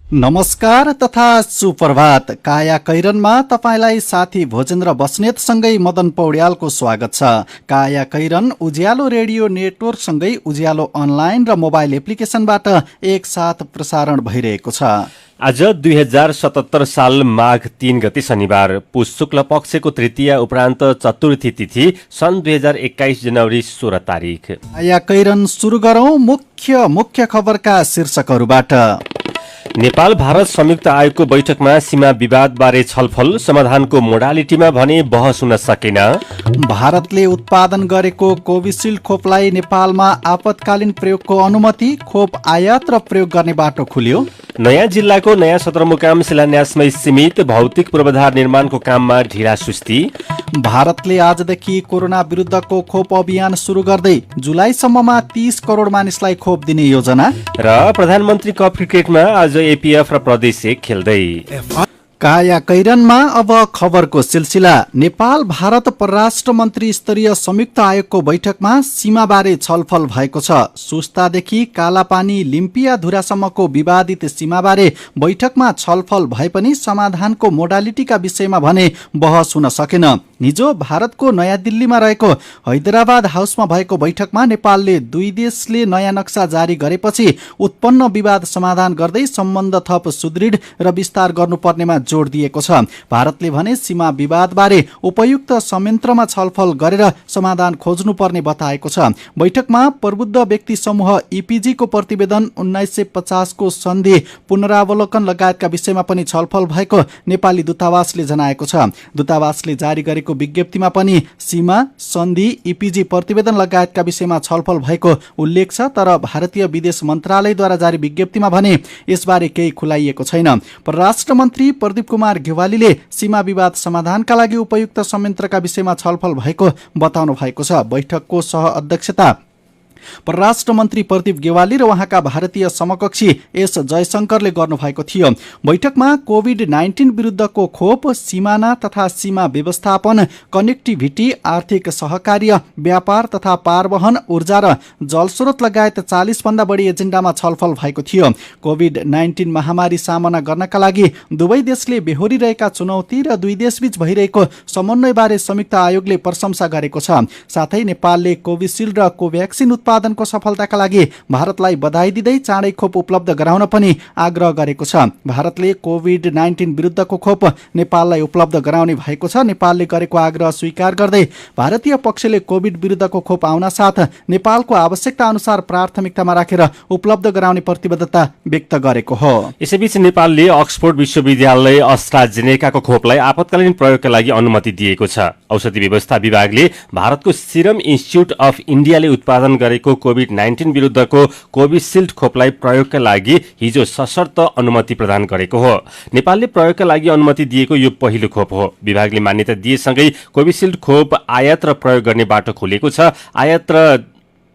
नमस्कार तथा सुप्रभात। काया कैरनमा तपाईलाई साथी भोजेन्द्र बस्नेतसँगै मदन पौड्यालको स्वागत छ। काया कैरन उज्यालो रेडियो नेटवर्कसँगै उज्यालो अनलाइन र मोबाइल एप्लिकेसनबाट एकसाथ प्रसारण भइरहेको छ। आज 2077 साल माघ 3 गते शनिबार, पुष शुक्ल पक्षको तृतीया उपरान्त चतुर्थी तिथि, सन् 2021 जनवरी 16 तारिक। काया कैरन सुरु गरौं मुख्य खबरका शीर्षकहरूबाट। नेपाल भारत संयुक्त आयोगको बैठकमा सीमा विवादबारे छलफल, समाधानको मोडालिटीमा भने बहस हुन सकेन। भारतले उत्पादन गरेको कोभिसिल्ड खोपलाई नेपालमा आपतकालीन प्रयोगको अनुमति, खोप आयात र प्रयोग गर्ने बाटो खुल्यो। नयाँ जिल्लाको नयाँ सदरमुकाम शिलान्यासमै सीमित, भौतिक पूर्वाधार निर्माणको काममा ढिला सुस्ती। भारतले आजदेखि कोरोना विरुद्धको खोप अभियान सुरु गर्दै जुलाईसम्ममा 30 करोड मानिसलाई खोप दिने योजना। र प्रधानमन्त्री कप क्रिकेटमा आज एपीएफ र प्रदेश 1 खेल्दै। काया कैरनमा अब खबरको सिलसिला। नेपाल भारत परराष्ट्र मन्त्री स्तरीय संयुक्त आयोगको बैठकमा सीमाबारे छलफल भएको छ। सुस्तादेखि कालापानी लिम्पिया धुरासम्मको विवादित सीमाबारे बैठकमा छलफल भए पनि समाधानको मोडालिटीका विषयमा भने बहस हुन सकेन। हिजो भारतको नयाँ दिल्लीमा रहेको हैदराबाद हाउसमा भएको बैठकमा नेपालले दुई देशले नयाँ नक्सा जारी गरेपछि उत्पन्न विवाद समाधान गर्दै सम्बन्ध थप सुदृढ र विस्तार गर्नुपर्नेमा जोड दिएको छ। भारतले भने सीमा विवादबारे उपयुक्त संयन्त्रमा छलफल गरेर समाधान खोज्नुपर्ने बताएको छ। बैठकमा प्रबुद्ध व्यक्ति समूह ईपीजी को प्रतिवेदन, 1950 को सन्धि पुनरावलोकन लगायतका विषयमा पनि छलफल भएको नेपाली दूतावासले जनाएको छ। दूतावासले जारी गरेको विज्ञप्तिमा पनि सीमा, सन्धि, ईपीजी प्रतिवेदन लगायतका विषयमा छलफल भएको उल्लेख छ। तर भारतीय विदेश मन्त्रालयद्वारा जारी विज्ञप्तिमा भने यसबारे केही खुलाइएको छैन। परराष्ट्र मन्त्री प्रदीप कुमार घेवालीले सीमा विवाद समाधानका लागि उपयुक्त संयन्त्रका विषयमा छलफल भएको बताउनु भएको छ। बैठकको सह अध्यक्षता परराष्ट्र मन्त्री प्रदीप गेवाली र उहाँका भारतीय समकक्षी एस जयशंकरले गर्नुभएको थियो। बैठकमा कोभिड-19 विरुद्धको खोप, सीमाना तथा सीमा व्यवस्थापन, कनेक्टिभिटी, आर्थिक सहकार्य, व्यापार तथा पारवहन, ऊर्जा र जलस्रोत लगायत 40 भन्दा बढी एजेन्डामा छलफल भएको थियो। कोभिड-19 महामारी सामना गर्नका लागि दुवै देशले बेहोरिरहेका चुनौती र दुई देशबीच भइरहेको समन्वयबारे संयुक्त आयोगले प्रशंसा गरेको छ। साथै नेपालले कोभिसिल्ड र कोभ्याक्सिन उत्पादनको सफलताका लागि भारतलाई बधाई दिँदै चाँडै खोप उपलब्ध गराउन पनि आग्रह गरेको छ। भारतले कोभिड-19 विरुद्धको खोप नेपाललाई उपलब्ध गराउने भएको छ। नेपालले गरेको आग्रह स्वीकार गर्दै भारतीय पक्षले कोभिड विरुद्धको खोप आउन साथ नेपालको आवश्यकता अनुसार प्राथमिकतामा राखेर उपलब्ध गराउने प्रतिबद्धता व्यक्त गरेको हो। यसैबीच नेपालले अक्सफोर्ड विश्वविद्यालय अस्ट्राजेनेकाको खोपलाई आपतकालीन प्रयोगका लागि अनुमति दिएको छ। औषधि व्यवस्था विभागले भारतको सिरम इन्स्टिच्युट अफ इन्डियाले उत्पादन गरेको कोभिड-19 विरुद्धको कोभिसिल्ड खोपलाई प्रयोगका लागि हिजो सशर्त अनुमति प्रदान गरेको हो। नेपालले प्रयोगका लागि अनुमति दिएको यो पहिलो खोप हो। विभागले मान्यता दिएसँगै कोभिसिल्ड खोप आयात र प्रयोग गर्ने बाटो खुलेको छ। आयात र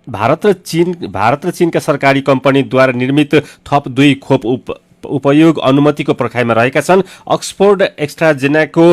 भारत र चीनका सरकारी कम्पनीद्वारा निर्मित थप 2 खोप उपयोग अनुमतिको पर्खाइमा रहेका छन्। अक्सफोर्ड एस्ट्राजेनेकाको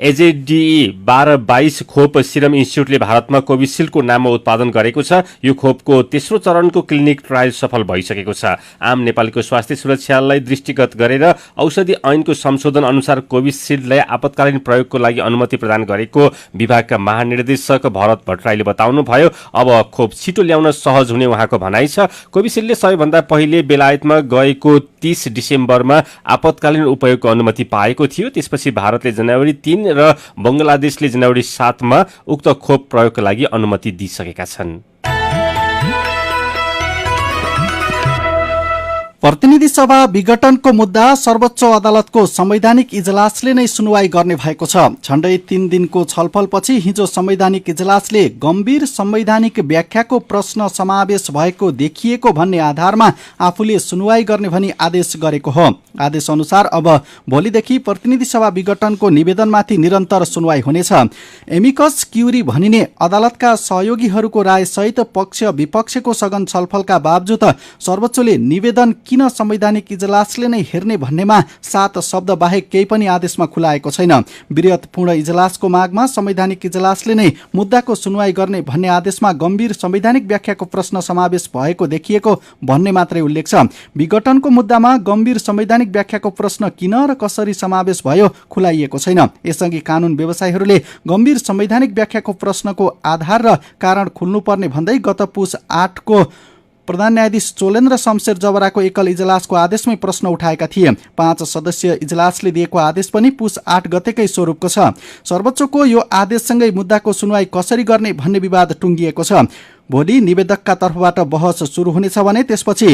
एजेडीई 12-22 खोप सिरम इन्स्टिच्युटले भारतमा कोभिसिल्डको नाममा उत्पादन गरेको छ। यो खोपको तेस्रो चरणको क्लिनिक ट्रायल सफल भइसकेको छ। आम नेपालीको स्वास्थ्य सुरक्षालाई दृष्टिगत गरेर औषधि ऐनको संशोधन अनुसार कोभिसिल्डलाई आपतकालीन प्रयोगको लागि अनुमति प्रदान गरेको विभागका महानिर्देशक भरत भट्टराईले बताउनुभयो। अब खोप छिटो ल्याउन सहज हुने उहाँको भनाइ छ। कोभिसिल्डले सबैभन्दा पहिले बेलायतमा गएको 30 डिसेम्बरमा आपतकालीन उपयोगको अनुमति पाएको थियो। त्यसपछि भारतले जनवरी 3 र बंगलादेशले जनवरी 7 मा उक्त खोप प्रयोगका लागि अनुमति दिइसकेका छन्। प्रतिनिधि सभा विघटनको मुद्दा सर्वोच्च अदालतको संवैधानिक इजलासले नै सुनवाई गर्ने भएको छ। झण्डै 3 दिनको छलफलपछि हिजो संवैधानिक इजलासले गम्भीर संवैधानिक व्याख्याको प्रश्न समावेश भएको देखिएको भन्ने आधारमा आफूले सुनवाई गर्ने भनी आदेश गरेको हो। आदेश अनुसार अब भोलिदेखि प्रतिनिधि सभा विघटनको निवेदनमाथि निरन्तर सुनवाई हुनेछ। एमिकस क्युरी भनिने अदालतका सहयोगीहरूको राय सहित पक्ष विपक्षको सघन छलफलका बावजुद सर्वोच्चले निवेदन किन संवैधानिक इजलासले नै हेर्ने भन्नेमा 7 शब्द बाहेक केही पनि आदेशमा खुलाएको छैन। विरतपूर्ण इजलासको मागमा संवैधानिक इजलासले नै मुद्दाको सुनवाई गर्ने भन्ने आदेशमा गम्भीर संवैधानिक व्याख्याको प्रश्न समावेश भएको देखिएको भन्ने मात्रै उल्लेख छ। विघटनको मुद्दामा गम्भीर संवैधानिक व्याख्याको प्रश्न किन र कसरी समावेश भयो खुलाइएको छैन। यसअघि कानून व्यवसायीहरूले गम्भीर संवैधानिक व्याख्याको प्रश्नको आधार र कारण खुल्नुपर्ने भन्दै गत पुस 8 को प्रधान न्यायाधीश चोलेन्द्र शमशेर जबराको एकल इजलासको आदेशमै प्रश्न उठाएका थिए। 5 सदस्यीय इजलासले दिएको आदेश पनि पुस 8 गतेकै स्वरूपको छ। सर्वोच्चको यो आदेशसँगै मुद्दाको सुनवाई कसरी गर्ने भन्ने विवाद टुङ्गिएको छ। भोलि निवेदकका तर्फबाट बहस सुरु हुनेछ भने त्यसपछि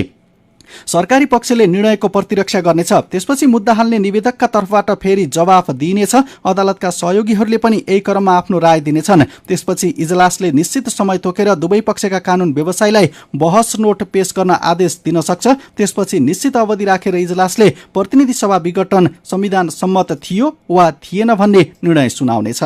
सरकारी पक्षले निर्णयको प्रतिरक्षा गर्नेछ। त्यसपछि मुद्दा हाल्ने निवेदकका तर्फबाट फेरि जवाफ दिइनेछ। अदालतका सहयोगीहरूले पनि यही क्रममा आफ्नो राय दिनेछन्। त्यसपछि इजलासले निश्चित समय तोकेर दुवै पक्षका कानून व्यवसायीलाई बहस नोट पेश गर्न आदेश दिन सक्छ। त्यसपछि निश्चित अवधि राखेर इजलासले प्रतिनिधि सभा विघटन संविधान सम्मत थियो वा थिएन भन्ने निर्णय सुनाउनेछ।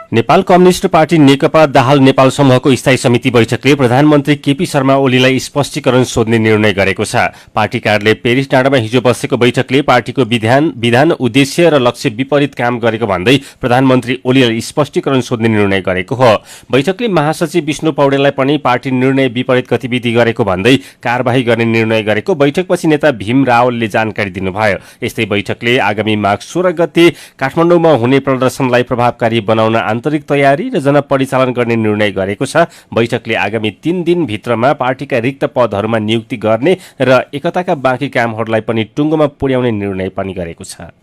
नेपाल कम्युनिस्ट पार्टी नेकपा दाहाल नेपाल समूहको स्थायी समिति बैठकले प्रधानमन्त्री केपी शर्मा ओलीलाई स्पष्टीकरण सोध्ने निर्णय गरेको छ। पार्टी कार्यालय पेरिस डाँडामा हिजो बसेको बैठकले पार्टीको विधान उद्देश्य र लक्ष्य विपरीत काम गरेको भन्दै प्रधानमन्त्री ओलीलाई स्पष्टीकरण सोध्ने निर्णय गरेको हो। बैठकले महासचिव विष्णु पौडेललाई पनि पार्टी निर्णय विपरीत गतिविधि गरेको भन्दै कारबाही गर्ने निर्णय गरेको बैठकपछि नेता भीम रावलले जानकारी दिनुभयो। यस्तै बैठकले आगामी माघ 16 गते काठमाडौँमा हुने प्रदर्शनलाई प्रभावकारी बनाउन आन्तरिक तयारी र जनपरिचालन गर्ने निर्णय गरेको छ। बैठकले आगामी 3 दिनभित्रमा पार्टीका रिक्त पदहरूमा नियुक्ति गर्ने र एकताका बाँकी कामहरूलाई पनि टुङ्गोमा पुर्याउने निर्णय पनि गरेको छ।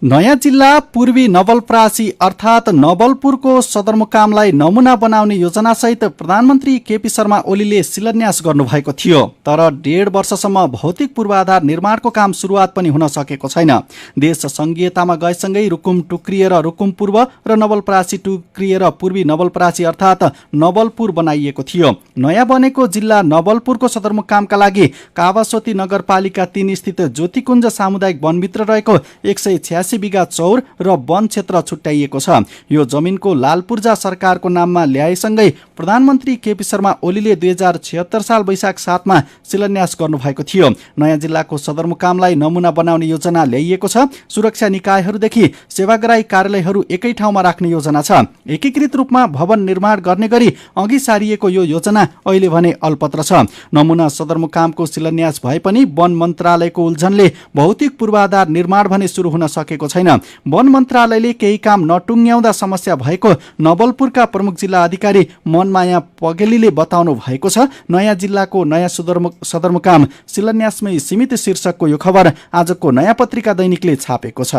नयाँ जिल्ला पूर्वी नवलपरासी अर्थात् नवलपुरको सदरमुकामलाई नमुना बनाउने योजनासहित प्रधानमन्त्री केपी शर्मा ओलीले शिलान्यास गर्नुभएको थियो। तर 1.5 वर्षसम्म भौतिक पूर्वाधार निर्माणको काम सुरुवात पनि हुन सकेको छैन। देश संघीयतामा गएसँगै रुकुम टुक्रिएर रुकुम पूर्व र नवलपरासी टुक्रिएर पूर्वी नवलपरासी अर्थात् नवलपुर बनाइएको थियो। नयाँ बनेको जिल्ला नवलपुरको सदरमुकामका लागि कावासोती नगरपालिका 3 स्थित ज्योतिकुञ्ज सामुदायिक वनभित्र रहेको 186 बिघा चौर र वन क्षेत्र छुट्याइएको छ। यो जमिनको लालपूर्जा सरकारको नाममा ल्याएसँगै प्रधानमन्त्री केपी शर्मा ओलीले 2076 साल वैशाख 7 मा शिलान्यास गर्नुभएको थियो। नयाँ जिल्लाको सदरमुकामलाई नमुना बनाउने योजना ल्याइएको छ। सुरक्षा निकायहरूदेखि सेवाग्राही कार्यालयहरू एकै ठाउँमा राख्ने योजना छ। एकीकृत रूपमा भवन निर्माण गर्ने गरी अघि सारिएको यो योजना अहिले भने अल्पत्र छ। नमुना सदरमुकामको शिलान्यास भए पनि वन मन्त्रालयको उल्झनले भौतिक पूर्वाधार निर्माण भने सुरु हुन सकेको छैन। वन मन्त्रालयले केही काम नटुङ्ग्याउँदा समस्या भएको नवलपुरका प्रमुख जिल्ला अधिकारी मनमाया पगेलीले बताउनु भएको छ। नयाँ जिल्लाको नयाँ सदरमुकाम शिलान्यासमै सीमित शीर्षकको यो खबर आजको नयाँ पत्रिका दैनिकले छापेको छ।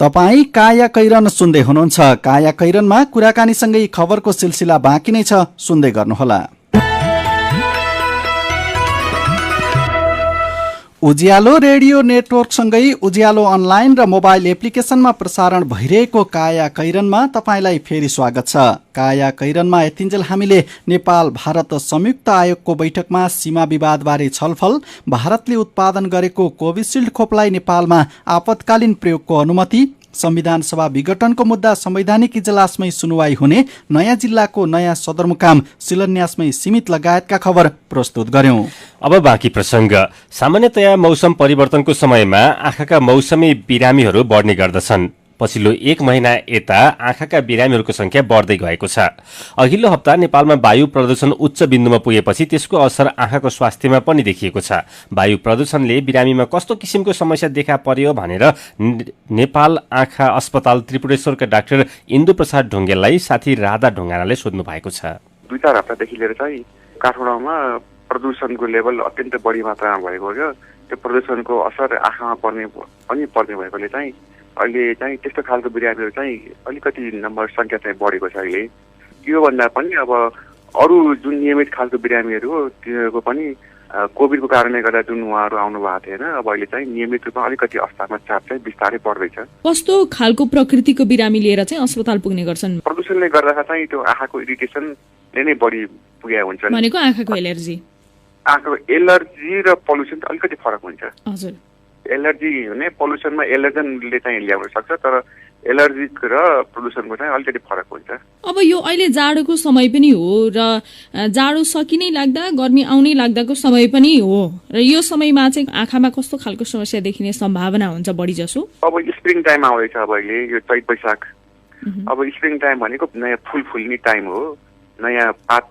तपाई काया कैरन सुन्दै हुनुहुन्छ। काया कैरनमा कुराकानीसँगै खबरको सिलसिला बाँकी नै छ, सुन्दै गर्नुहोला। उज्यालो रेडियो नेटवर्कसँगै उज्यालो अनलाइन र मोबाइल एप्लिकेसनमा प्रसारण भइरहेको काया कैरनमा तपाईँलाई फेरि स्वागत छ। काया कैरनमा यतिन्जेल हामीले नेपाल भारत संयुक्त आयोगको बैठकमा सीमा विवादबारे छलफल, भारतले उत्पादन गरेको कोभिसिल्ड खोपलाई नेपालमा आपतकालीन प्रयोगको अनुमति, संविधान सभा विघटनको मुद्दा संवैधानिक इजलासमै सुनवाई हुने, नयाँ जिल्लाको नयाँ सदरमुकाम शिलान्यासमै सीमित लगायतका खबर प्रस्तुत गर्यौं। अब बाँकी प्रसंग। सामान्यतया मौसम परिवर्तनको समयमा आँखाका मौसमी बिरामीहरू बढ्ने गर्दछन्। पछिल्लो 1 महिना यता आँखाका बिरामीहरूको संख्या बढ्दै गएको छ। अघिल्लो हप्ता नेपालमा वायु प्रदूषण उच्च बिन्दुमा पुगेपछि त्यसको असर आँखाको स्वास्थ्यमा पनि देखिएको छ। वायु प्रदूषणले बिरामीमा कस्तो किसिमको समस्या देखा पर्यो भनेर नेपाल आँखा अस्पताल त्रिपुरेश्वरका डाक्टर इन्दु प्रसाद ढुङ्गेललाई साथी राधा ढुङ्गानाले सोध्नु भएको छ। 2-4 हप्तादेखि लिएर चाहिँ काठमाडौँमा प्रदूषणको लेभल अत्यन्त बढी मात्रामा भएको हो। त्यो प्रदूषणको असर आँखामा पर्ने भएकोले चाहिँ अहिले चाहिँ त्यस्तो खालको बिरामीहरू चाहिँ अलिकति नम्बर संख्या चाहिँ बढेको छ। अहिले योभन्दा पनि अब अरू जुन नियमित खालको बिरामीहरू हो तिनीहरूको पनि कोभिडको कारणले गर्दा जुन उहाँहरू आउनु भएको थिएन, अब अहिले चाहिँ नियमित रूपमा अलिकति अवस्थामा चाप चाहिँ बिस्तारै बढ्दैछ। कस्तो खालको प्रकृतिको बिरामी लिएर चाहिँ अस्पताल पुग्ने गर्छन्? प्रदूषणले गर्दा चाहिँ त्यो आँखाको इरिटेसनले नै बढी पुगेको हुन्छ। भनेको आँखाको एलर्जी? आँखाको एलर्जी र पल्युसन अलिकति फरक हुन्छ। हजुर। एलर्जी हुने पोल्युसनमा एलर्जनले चाहिँ ल्याउन सक्छ, तर एलर्जी र प्रदूषणको चाहिँ अलिकति फरक हुन्छ। अब यो अहिले जाडोको समय पनि हो र जाडो सकिनै लाग्दा गर्मी आउनै लाग्दाको समय पनि हो र यो समयमा चाहिँ आँखामा कस्तो खालको समस्या देखिने सम्भावना हुन्छ बढी जसो? अब स्प्रिङ टाइम आउँदैछ, अब अहिले यो चैत वैशाख, अब स्प्रिङ टाइम भनेको नयाँ फुल फुल्ने टाइम हो, नयाँ पात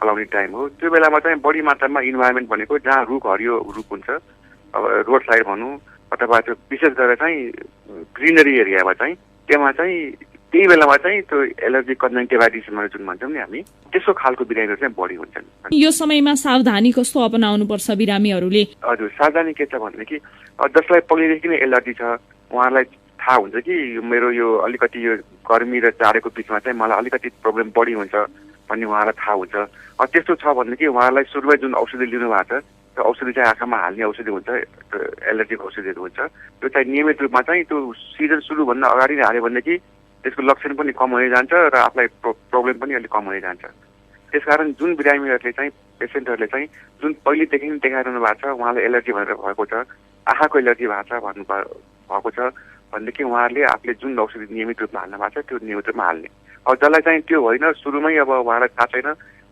फलाउने टाइम हो। त्यो बेलामा चाहिँ बढी मात्रामा इन्भाइरोमेन्ट भनेको जहाँ रुख हरियो रुख हुन्छ, अब रोड साइड भनौँ अथवा त्यो विशेष गरेर चाहिँ ग्रिनरी एरियामा चाहिँ त्यहाँ चाहिँ त्यही बेलामा चाहिँ त्यो एलर्जी कन्जङ्टिभाइटिस जुन भन्छौँ नि हामी, त्यस्तो खालको बिरामीहरू चाहिँ बढी हुन्छन्। यो समयमा सावधानी कस्तो अपनाउनुपर्छ बिरामीहरूले? हजुर, सावधानी के छ भनेदेखि जसलाई पहिलेदेखि नै एलर्जी छ उहाँलाई थाहा हुन्छ कि मेरो यो अलिकति यो गर्मी र जाडोको बिचमा चाहिँ मलाई अलिकति प्रब्लम बढी हुन्छ भन्ने उहाँलाई थाहा हुन्छ। त्यस्तो छ भनेदेखि उहाँलाई सुरुमै जुन औषधि लिनु भएको छ त्यो औषधि चाहिँ आँखामा हाल्ने औषधि हुन्छ, एलर्जीको औषधिहरू हुन्छ, त्यो चाहिँ नियमित रूपमा चाहिँ त्यो सिजन सुरुभन्दा अगाडि नै हाल्यो भनेदेखि त्यसको लक्षण पनि कम हुँदै जान्छ र आफूलाई प्रब्लम पनि अलिक कम हुँदै जान्छ। त्यसकारण जुन बिरामीहरूले चाहिँ पेसेन्टहरूले चाहिँ जुन पहिलेदेखि नै देखाइरहनु भएको छ उहाँलाई एलर्जी भनेर भएको छ, आँखाको एलर्जी भएको छ भएको छ भनेदेखि उहाँहरूले आफूले जुन औषधि नियमित रूपमा हाल्नु भएको छ त्यो नियमित रूपमा हाल्ने। अब जसलाई चाहिँ त्यो होइन, सुरुमै अब उहाँलाई थाहा छैन,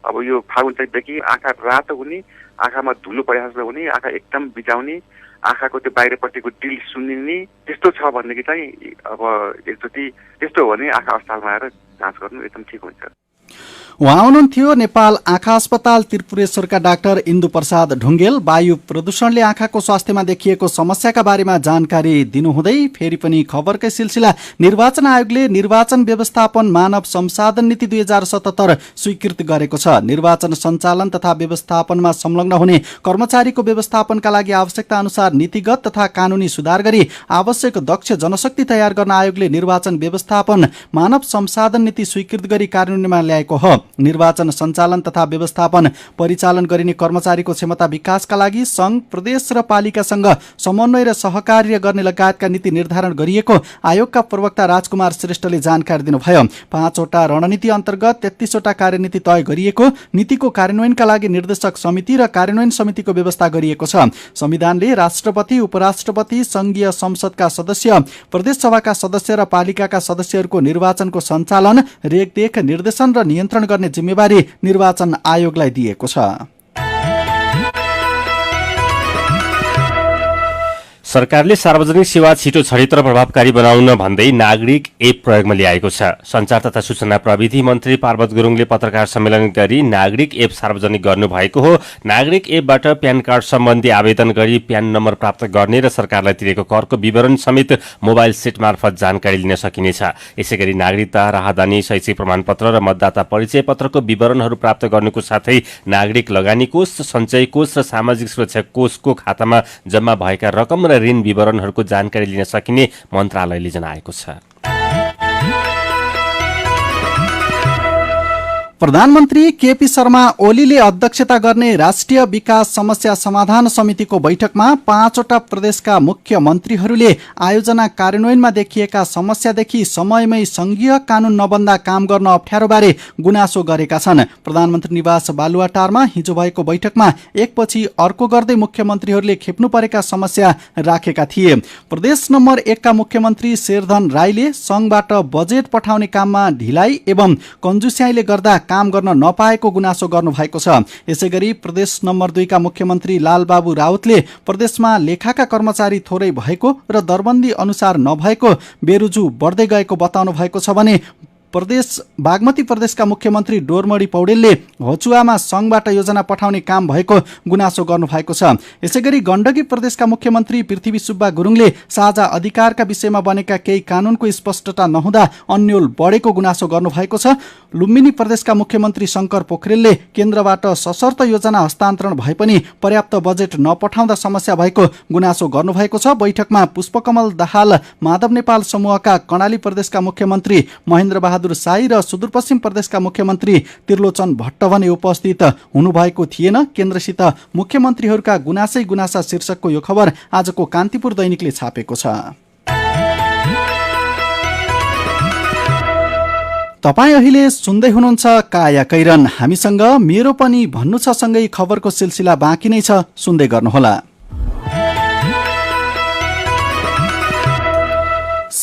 अब यो फागुन चैतदेखि आँखा रातो हुने, आँखामा धुलो परे जस्तो हुने, आँखा एकदम बिजाउने, आँखाको त्यो बाहिरपट्टिको डिल सुन्निने, त्यस्तो छ भनेदेखि चाहिँ अब एकचोटि त्यस्तो हो भने आँखा अस्पतालमा आएर जाँच गर्नु एकदम ठिक हुन्छ। उहाँ हुनुहुन्थ्यो नेपाल आँखा अस्पताल त्रिपुरेश्वरका डाक्टर इन्दु प्रसाद ढुङ्गेल। वायु प्रदूषणले आँखाको स्वास्थ्यमा देखिएको समस्याका बारेमा जानकारी दिनुहुँदै फेरि पनि खबरकै सिलसिला। निर्वाचन आयोगले निर्वाचन व्यवस्थापन मानव संसाधन नीति 2077 स्वीकृत गरेको छ। निर्वाचन सञ्चालन तथा व्यवस्थापनमा संलग्न हुने कर्मचारीको व्यवस्थापनका लागि आवश्यकता अनुसार नीतिगत तथा कानूनी सुधार गरी आवश्यक दक्ष जनशक्ति तयार गर्न आयोगले निर्वाचन व्यवस्थापन मानव संसाधन नीति स्वीकृत गरी कार्यान्वयनमा ल्याएको हो। निर्वाचन सञ्चालन तथा व्यवस्थापन परिचालन गरिने कर्मचारीको क्षमता विकासका लागि संघ, प्रदेश र पालिकासँग समन्वय र सहकार्य गर्ने लगायतका नीति निर्धारण गरिएको आयोगका प्रवक्ता राजकुमार श्रेष्ठले जानकारी दिनुभयो। 5 वटा रणनीति अन्तर्गत 33 वटा कार्यनीति तय गरिएको, नीतिको कार्यान्वयनका लागि निर्देशक समिति र कार्यान्वयन समितिको व्यवस्था गरिएको छ। संविधानले राष्ट्रपति, उपराष्ट्रपति, संघीय संसदका सदस्य, प्रदेश सभाका सदस्य र पालिकाका सदस्यहरूको निर्वाचनको सञ्चालन, रेखदेख, निर्देशन र नियन्त्रण गर्ने जिम्मेवारी निर्वाचन आयोगलाई दिएको छ। सरकारले सार्वजनिक सेवा छिटो छरितो र प्रभावकारी बनाउन भन्दै नागरिक एप प्रयोगमा ल्याएको छ। सञ्चार तथा सूचना प्रविधि मन्त्री पार्वत गुरुङले पत्रकार सम्मेलन गरी नागरिक एप सार्वजनिक गर्नुभएको हो। नागरिक एपबाट प्यान कार्ड सम्बन्धी आवेदन गरी प्यान नम्बर प्राप्त गर्ने र सरकारलाई तिरेको करको विवरण समेत मोबाइल सेट मार्फत जानकारी लिन सकिनेछ। यसैगरी नागरिकता, राहदानी, शैक्षिक प्रमाणपत्र र मतदाता परिचय पत्रको विवरणहरू प्राप्त गर्नुको साथै नागरिक लगानी कोष, सञ्चय कोष र सामाजिक सुरक्षा कोषको खातामा जम्मा भएका रकम र ऋण विवरणहरूको जानकारी लिन सकिने मन्त्रालयले जनाएको छ। प्रधानमन्त्री केपी शर्मा ओलीले अध्यक्षता गर्ने राष्ट्रिय विकास समस्या समाधान समितिको बैठकमा 5 वटा प्रदेशका मुख्यमन्त्रीहरूले आयोजना कार्यान्वयनमा देखिएका समस्यादेखि समयमै संघीय कानून नबन्दा काम गर्न अप्ठ्यारोबारे गुनासो गरेका छन्। प्रधानमन्त्री निवास बालुवाटारमा हिजो भएको बैठकमा एकपछि अर्को गर्दै मुख्यमन्त्रीहरूले खेप्नु परेका समस्या राखेका थिए। प्रदेश नम्बर 1 का मुख्यमन्त्री शेरधन राईले संघबाट बजेट पठाउने काममा ढिलाइ एवं कन्जुस्याइले गर्दा काम गर्न नपाएको गुनासो गर्नुभएको छ। यसैगरी प्रदेश नम्बर 2 का मुख्यमन्त्री लालबाबु राउतले प्रदेशमा लेखाका कर्मचारी थोरै भएको र दरबन्दी अनुसार नभएको बेरुजु बढ्दै गएको बताउनु भएको छ भने बागमती प्रदेशका मुख्यमन्त्री डोरमणी पौडेलले हचुवामा संघबाट योजना पठाउने काम भएको गुनासो गर्नुभएको छ। यसैगरी गण्डकी प्रदेशका मुख्यमन्त्री पृथ्वी सुब्बा गुरुङले साझा अधिकारका विषयमा बनेका केही कानूनको स्पष्टता नहुँदा अन्यल बढेको गुनासो गर्नुभएको छ। लुम्बिनी प्रदेशका मुख्यमन्त्री शङ्कर पोखरेलले केन्द्रबाट सशर्त योजना हस्तान्तरण भए पनि पर्याप्त बजेट नपठाउँदा समस्या भएको गुनासो गर्नुभएको छ। बैठकमा पुष्पकमल दाहाल माधव नेपाल समूहका कर्णाली प्रदेशका मुख्यमन्त्री महेन्द्र बहादुर साई र सुदूरपश्चिम प्रदेशका मुख्यमन्त्री त्रिलोचन भट्ट भने उपस्थित हुनुभएको थिएन। केन्द्रसित मुख्यमन्त्रीहरूका गुनासै गुनासा शीर्षकको यो खबर आजको कान्तिपुर दैनिकले छापेको छ। तपाईँ अहिले सुन्दै हुनुहुन्छ काया कैरन। हामीसँग मेरो पनि भन्नु छ सँगै खबरको सिलसिला बाँकी नै छ, सुन्दै गर्नुहोला।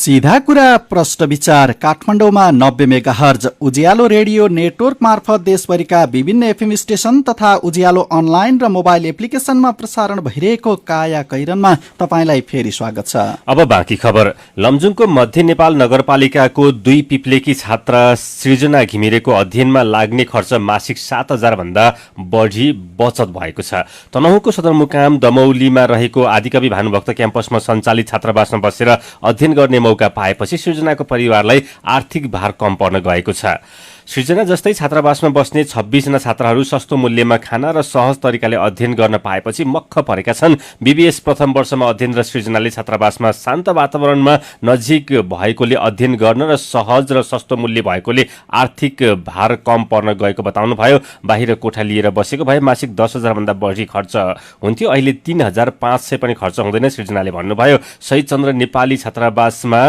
सीधा कुरा प्रश्न विचार काठमाडौँमा 90 मेगाहर्ज उज्यालो रेडियो नेटवर्क मार्फत देशभरिका विभिन्न एफएम स्टेशन तथा उज्यालो अनलाइन र मोबाइल एप्लिकेशनमा प्रसारण भइरहेको काया कैरनमा तपाईलाई फेरि स्वागत छ। अब बाँकी खबर। लमजुङको मध्य नेपाल नगरपालिकाको 2 पिप्लेकी छात्रा सृजना घिमिरेको अध्ययनमा लाग्ने खर्च मासिक 7,000 भन्दा बढी बचत भएको छ। तनहुँको सदरमुकाम दमौलीमा रहेको आदिकवि भानुभक्त क्याम्पसमा सञ्चालित छात्रावासमा बसेर अध्ययन गर्ने मौका पाएपछि सृजनाको परिवारलाई आर्थिक भार कम पर्न गएको छ। सृजना जस्तै छात्रावासमा बस्ने 26 जना छात्राहरू सस्तो मूल्यमा खाना र सहज तरिकाले अध्ययन गर्न पाएपछि मक्ख परेका छन्। बीबीएस प्रथम वर्षमा अध्ययनरत सृजनाले छात्रावासमा शान्त वातावरणमा नजिक भएकोले अध्ययन गर्न र सहज र सस्तो मूल्य भएकोले आर्थिक भार कम पर्न गएको बताउनुभयो। बाहिर कोठा लिएर बसेको भए मासिक 10,000 भन्दा बढी खर्च हुन्थ्यो, अहिले 3,500 पनि खर्च हुँदैन सृजनाले भन्नुभयो। शहीद चन्द्र नेपाली छात्रावासमा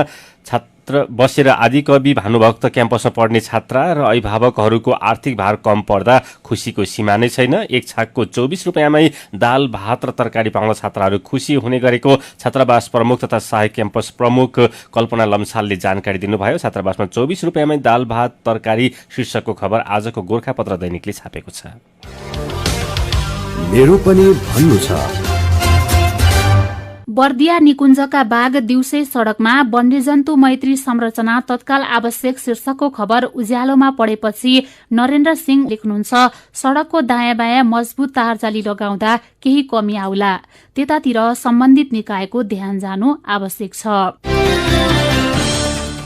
बसेर आदिकवि भानुभक्त क्याम्पसमा पढ्ने छात्रा र अभिभावकहरूको आर्थिक भार कम पर्दा खुसीको सीमा नै छैन। एक छाकको 24 रुपियाँमै दाल भात र तरकारी पाउन छात्राहरू खुसी हुने गरेको छात्रावास प्रमुख तथा सहायक क्याम्पस प्रमुख कल्पना लम्सालले जानकारी दिनुभयो। छात्रावासमा 24 रुपियाँमै दाल भात तरकारी शीर्षकको खबर आजको गोर्खापत्र दैनिकले छापेको छ। मेरो पनि भन्नु छ। बर्दिया निकुञ्जका बाघ दिउँसै सड़कमा वन्यजन्तु मैत्री संरचना तत्काल आवश्यक शीर्षकको खबर उज्यालोमा पढेपछि नरेन्द्र सिंह लेख्नुहुन्छ, सड़कको दायाँ बायाँ मजबुत तारजाली लगाउँदा केही कमी आउला, त्यतातिर सम्बन्धित निकायको ध्यान जानु आवश्यक छ।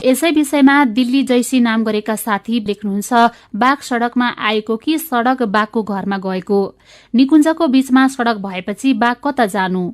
यसै विषयमा दिल्ली जैसी नाम गरेका साथी लेख्नुहुन्छ, बाघ सड़कमा आएको कि सड़क बाघको घरमा गएको? निकुञ्जको बीचमा सड़क भएपछि बाघ कता जानु?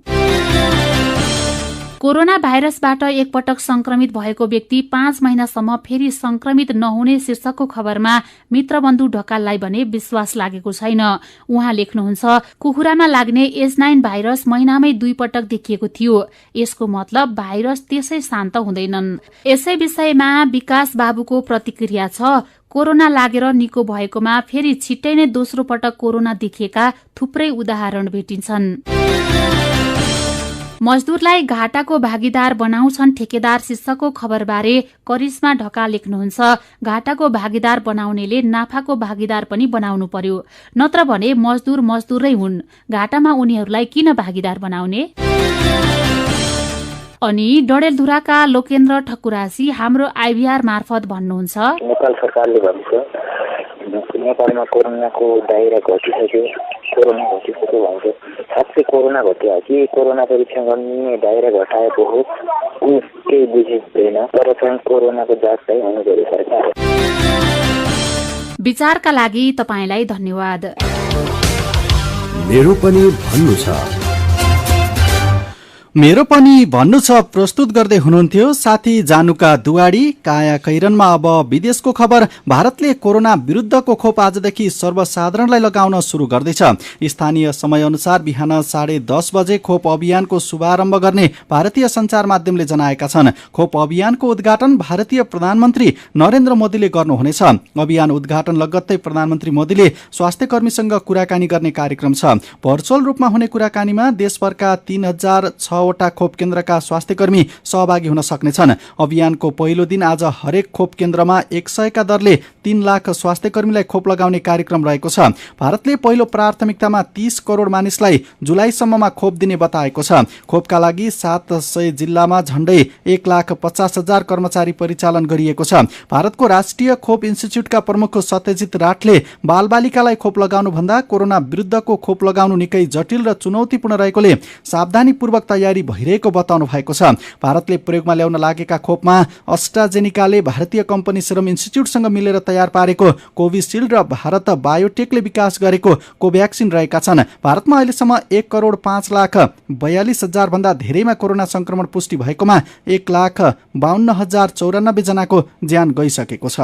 कोरोना भाइरसबाट एकपटक संक्रमित भएको व्यक्ति 5 महिनासम्म फेरि संक्रमित नहुने शीर्षकको खबरमा मित्रबन्धु ढकाललाई भने विश्वास लागेको छैन। उहाँ लेख्नुहुन्छ, कुखुरामा लाग्ने H9 भाइरस महिनामै 2 पटक देखिएको थियो, यसको मतलब भाइरस त्यसै शान्त हुँदैनन्। यसै विषयमा विकास बाबुको प्रतिक्रिया छ, कोरोना लागेर निको भएकोमा फेरि छिट्टै नै दोस्रो पटक कोरोना देखिएका थुप्रै उदाहरण भेटिन्छन्। मजदुरलाई घाटाको भागीदार बनाउँछन् ठेकेदार शीर्षकको खबरबारे करिश्मा ढकाल लेख्नुहुन्छ, घाटाको भागीदार बनाउनेले नाफाको भागीदार पनि बनाउनु पर्यो, नत्र भने मजदुर मजदुरै हुन्, घाटामा उनीहरूलाई किन भागीदार बनाउने? अनि डडेलधुराका लोकेन्द्र ठकुरासी हाम्रो आइभीआर मार्फत भन्नुहुन्छ, नेपाल सरकारले भन्छ नेपालमा कोरोनाको दायरा घटिसक्यो, कोरोना घटिसक्यो भन्छ। साँच्चै कोरोना घट्यो कि कोरोना परीक्षण गर्ने दायरा घटाएको हो, केही बुझिँदैन। तर चाहिँ कोरोनाको जाँच चाहिँ हुनु पर्यो सरकार। विचारका लागि तपाईलाई धन्यवाद। मेरो पनि भन्नु छ। मेरो पनि भन्नु छ प्रस्तुत गर्दै हुनुहुन्थ्यो साथी जानुका दुवाडी। काया कैरनमा अब विदेशको खबर। भारतले कोरोना विरुद्धको खोप आजदेखि सर्वसाधारणलाई लगाउन सुरु गर्दैछ। स्थानीय समय अनुसार बिहान 10:30 बजे खोप अभियानको शुभारम्भ गर्ने भारतीय सञ्चार माध्यमले जनाएका छन्। खोप अभियानको उद्घाटन भारतीय प्रधानमन्त्री नरेन्द्र मोदीले गर्नुहुनेछ। अभियान उद्घाटन लगत्तै प्रधानमन्त्री मोदीले स्वास्थ्य कर्मीसँग कुराकानी गर्ने कार्यक्रम छ। भर्चुअल रूपमा हुने कुराकानीमा देशभरका 3,006वटा खोप केन्द्रका स्वास्थ्य कर्मी सहभागी हुन सक्नेछन्। अभियानको पहिलो दिन आज हरेक खोप केन्द्रमा 100 का दरले 3 लाख स्वास्थ्य कर्मीलाई खोप लगाउने कार्यक्रम रहेको छ। भारतले पहिलो प्राथमिकतामा 30 करोड मानिसलाई जुलाईसम्ममा खोप दिने बताएको छ। खोपका लागि 700 जिल्लामा झण्डै 1,50,000 कर्मचारी परिचालन गरिएको छ। भारतको राष्ट्रिय खोप इन्स्टिच्युटका प्रमुख सत्यजित राठले बालबालिकालाई खोप लगाउनुभन्दा कोरोना विरुद्धको खोप लगाउनु निकै जटिल र चुनौतीपूर्ण रहेकोले सावधानीपूर्वक तयारी भइरहेको बताउनु भएको छ। भारतले प्रयोगमा ल्याउन लागेका खोपमा अस्ट्राजेनिकाले भारतीय कम्पनी सिरम इन्स्टिच्युटसँग मिलेर तयार पारेको कोभिसिल्ड र भारत बायोटेकले विकास गरेको कोभ्याक्सिन रहेका छन्। भारतमा अहिलेसम्म 1,05,42,000 भन्दा धेरैमा कोरोना संक्रमण पुष्टि भएकोमा 1,52,094 जनाको ज्यान गइसकेको छ।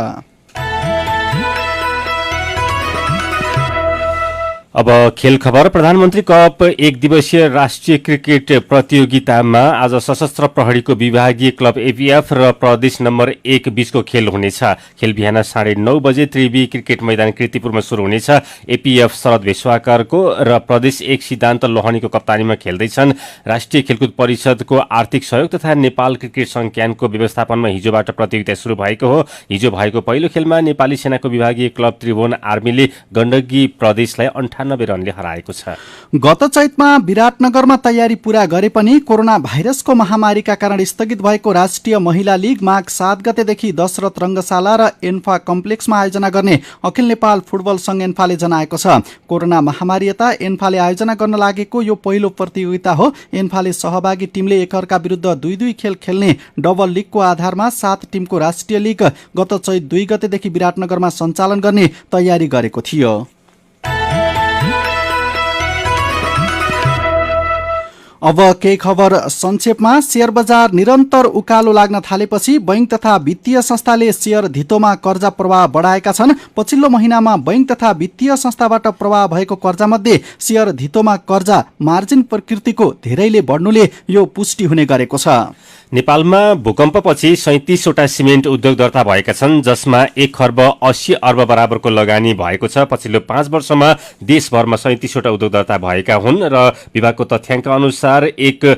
अब खेल खबर। प्रधानमन्त्री कप एक दिवसीय राष्ट्रिय क्रिकेट प्रतियोगितामा आज सशस्त्र प्रहरीको विभागीय क्लब एपीएफ र प्रदेश नम्बर 1 बीचको खेल हुनेछ। खेल बिहान 9:30 बजे त्रिवी क्रिकेट मैदान कीर्तिपुरमा सुरु हुनेछ। एपीएफ शरद भेष्वाकरको र प्रदेश 1 सिद्धान्त लोहनीको कप्तानीमा खेल्दैछन्। राष्ट्रिय खेलकुद परिषदको आर्थिक सहयोग तथा नेपाल क्रिकेट संज्ञानको व्यवस्थापनमा हिजोबाट प्रतियोगिता सुरु भएको हो। हिजो भएको पहिलो खेलमा नेपाली सेनाको विभागीय क्लब त्रिभुवन आर्मीले गण्डकी प्रदेशलाई 98 रनले हराएको छ। गत चैतमा विराटनगरमा तयारी पूरा गरे पनि कोरोना भाइरसको महामारीका कारण स्थगित भएको राष्ट्रिय महिला लीग माघ 7 गतेदेखि दशरथ रंगशाला र एन्फा कम्प्लेक्समा आयोजना गर्ने अखिल नेपाल फुटबल संघ एन्फाले जनाएको छ। कोरोना महामारी यता एन्फाले आयोजना गर्न लागेको यो पहिलो प्रतियोगिता हो। एन्फाले सहभागी टिमले एकअर्का विरुद्ध 2-2 खेल खेल्ने डबल लीगको आधारमा 7 टिमको राष्ट्रिय लीग गत चैत 2 गतेदेखि विराटनगरमा सञ्चालन गर्ने तयारी गरेको थियो। अब केही खबर संक्षेपमा। शेयर बजार निरन्तर उकालो लाग्न थालेपछि बैंक तथा वित्तीय संस्थाले शेयर धितोमा कर्जा प्रवाह बढाएका छन्। पछिल्लो महिनामा बैंक तथा वित्तीय संस्थाबाट प्रवाह भएको कर्जामध्ये शेयर धितोमा कर्जा मार्जिन प्रकृतिको धेरैले बढ्नुले यो पुष्टि हुने गरेको छ। नेपालमा भूकम्पपछि 37वटा सिमेन्ट उद्योग दर्ता भएका छन्, जसमा 1 खर्ब 80 अर्ब बराबरको लगानी भएको छ। पछिल्लो 5 वर्षमा देशभरमा 37वटा उद्योग दर्ता भएका हुन् र विभागको तथ्याङ्क अनुसार 1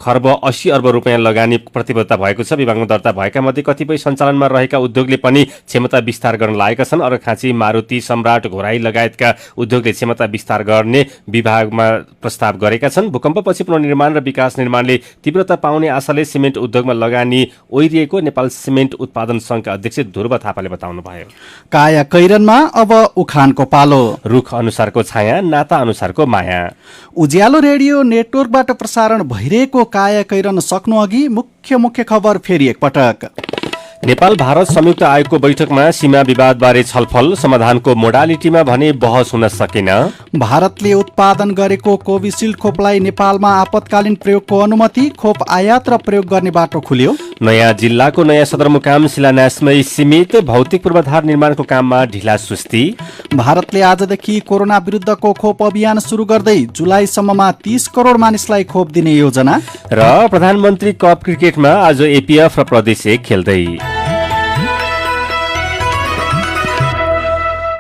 खर्ब 80 अर्ब रुपियाँ लगानी प्रतिबद्धता भएको छ। विभागमा दर्ता भएका मध्ये कतिपय सञ्चालनमा रहेका उद्योगले पनि क्षमता विस्तार गर्न लागेका छन्। अर्घाखाँची, मारुति, सम्राट, घोराई लगायतका उद्योगले क्षमता विस्तार गर्ने विभागमा प्रस्ताव गरेका छन्। भूकम्पपछि पुनर्निर्माण र विकास निर्माणले तीव्रता पाउने आशाले सिमेन्ट उद्योगमा लगानी ओइरिएको नेपाल सिमेन्ट उत्पादन संघका अध्यक्ष ध्रुव थापाले बताउनुभयो। काया कैरनमा अब उखानको पालो। रुख अनुसारको छाया, नाता अनुसारको माया। उज्यालो रेडियो नेटवर्कबाट प्रसारण भइरहेको काया कैरन सक्नु अघि मुख्य खबर फेरि एकपटक। नेपाल भारत संयुक्त आयोगको बैठकमा सीमा विवादबारे छलफल, समाधानको मोडालिटीमा भने बहस हुन सकेन। भारतले उत्पादन गरेको कोभिसिल्ड खोपलाई नेपालमा आपतकालीन प्रयोगको अनुमति, खोप आयात र प्रयोग गर्ने बाटो खुल्यो। नयाँ जिल्लाको नयाँ सदरमुकाम शिलान्यासमै सीमित, भौतिक पूर्वाधार निर्माणको काममा ढिला सुस्ती। भारतले आजदेखि कोरोना विरुद्धको खोप अभियान सुरु गर्दै जुलाईसम्ममा 30 करोड मानिसलाई खोप दिने योजना। र प्रधानमन्त्री कप क्रिकेटमा आज एपीएफ र प्रदेश 1 खेल्दै।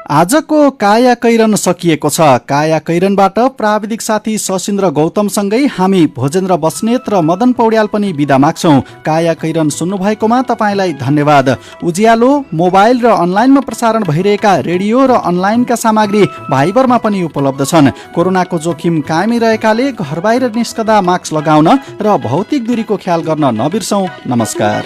आजको काया कैरन सकिएको छ। काया कैरनबाट प्राविधिक साथी सशिन्द्र गौतमसँगै हामी भोजेन्द्र बस्नेत र मदन पौड्याल पनि बिदा माग्छौं। काया कैरन सुन्नुभएकोमा तपाईँलाई धन्यवाद। उज्यालो मोबाइल र अनलाइनमा प्रसारण भइरहेका रेडियो र अनलाइनका सामग्री भाइबरमा पनि उपलब्ध छन्। कोरोनाको जोखिम कायमै रहेकाले घर बाहिर निस्कदा मास्क लगाउन र भौतिक दूरीको ख्याल गर्न नबिर्सौं। नमस्कार।